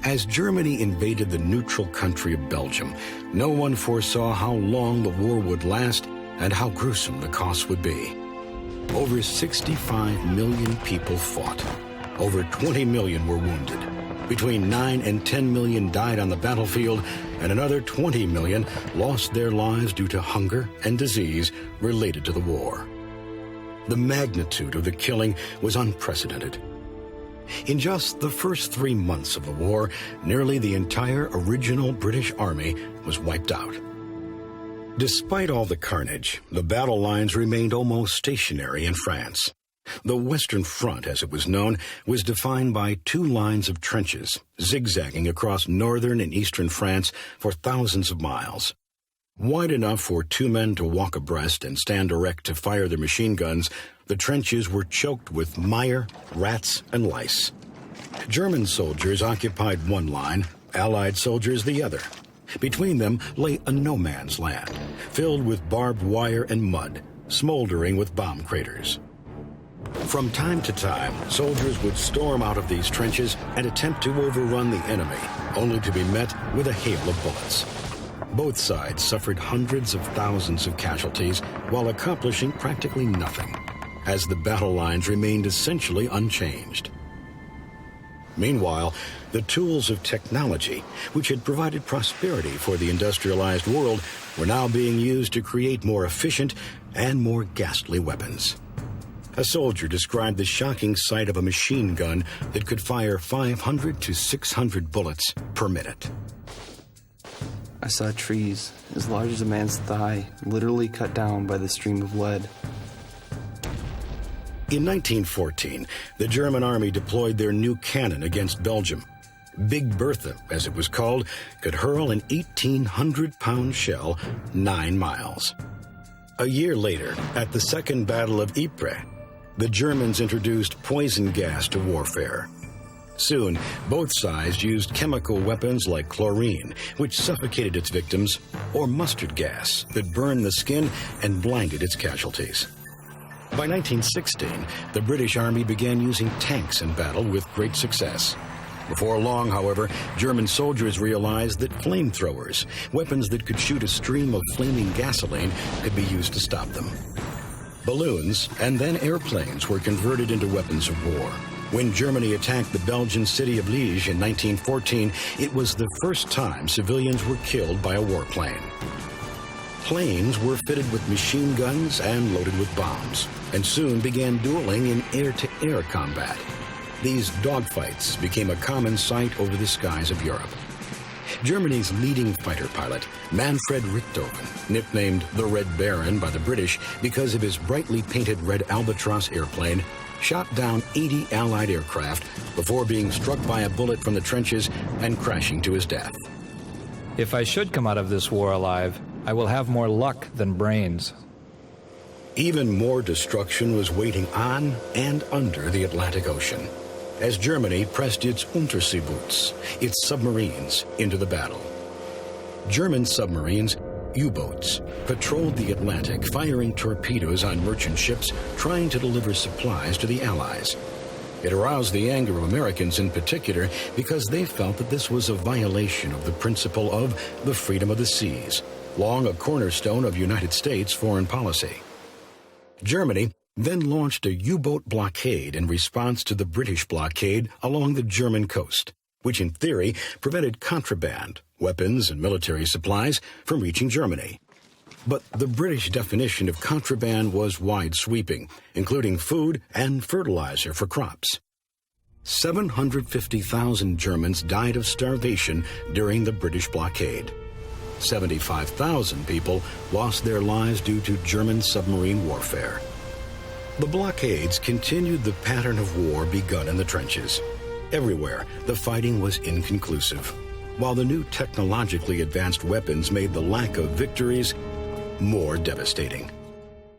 As Germany invaded the neutral country of Belgium, no one foresaw how long the war would last and how gruesome the costs would be. Over 65 million people fought. Over 20 million were wounded. Between 9 and 10 million died on the battlefield, and another 20 million lost their lives due to hunger and disease related to the war. The magnitude of the killing was unprecedented. In just the first 3 months of the war, nearly the entire original British Army was wiped out. Despite all the carnage, the battle lines remained almost stationary in France. The Western Front, as it was known, was defined by 2 lines of trenches, zigzagging across northern and eastern France for thousands of miles. Wide enough for 2 men to walk abreast and stand erect to fire their machine guns, the trenches were choked with mire, rats, and lice. German soldiers occupied one line, Allied soldiers the other. Between them lay a no-man's land, filled with barbed wire and mud, smoldering with bomb craters. From time to time, soldiers would storm out of these trenches and attempt to overrun the enemy, only to be met with a hail of bullets. Both sides suffered hundreds of thousands of casualties while accomplishing practically nothing, as the battle lines remained essentially unchanged. Meanwhile, the tools of technology, which had provided prosperity for the industrialized world, were now being used to create more efficient and more ghastly weapons. A soldier described the shocking sight of a machine gun that could fire 500 to 600 bullets per minute. I saw trees as large as a man's thigh, literally cut down by the stream of lead. In 1914, the German army deployed their new cannon against Belgium. Big Bertha, as it was called, could hurl an 1,800-pound shell 9 miles. A year later, at the Second Battle of Ypres, the Germans introduced poison gas to warfare. Soon, both sides used chemical weapons like chlorine, which suffocated its victims, or mustard gas that burned the skin and blinded its casualties. By 1916, the British Army began using tanks in battle with great success. Before long, however, German soldiers realized that flamethrowers, weapons that could shoot a stream of flaming gasoline, could be used to stop them. Balloons and then airplanes were converted into weapons of war. When Germany attacked the Belgian city of Liège in 1914, it was the first time civilians were killed by a warplane. Planes were fitted with machine guns and loaded with bombs, and soon began dueling in air-to-air combat. These dogfights became a common sight over the skies of Europe. Germany's leading fighter pilot, Manfred Richthofen, nicknamed the Red Baron by the British because of his brightly painted red Albatross airplane, shot down 80 Allied aircraft before being struck by a bullet from the trenches and crashing to his death. If I should come out of this war alive, I will have more luck than brains. Even more destruction was waiting on and under the Atlantic Ocean, as Germany pressed its Unterseeboots, its submarines, into the battle. German submarines, U-boats, patrolled the Atlantic, firing torpedoes on merchant ships trying to deliver supplies to the Allies. It aroused the anger of Americans in particular because they felt that this was a violation of the principle of the freedom of the seas, long a cornerstone of United States foreign policy. Germany then launched a U-boat blockade in response to the British blockade along the German coast, which in theory prevented contraband, weapons, and military supplies from reaching Germany. But the British definition of contraband was wide-sweeping, including food and fertilizer for crops. 750,000 Germans died of starvation during the British blockade. 75,000 people lost their lives due to German submarine warfare. The blockades continued the pattern of war begun in the trenches. Everywhere, the fighting was inconclusive, while the new technologically advanced weapons made the lack of victories more devastating.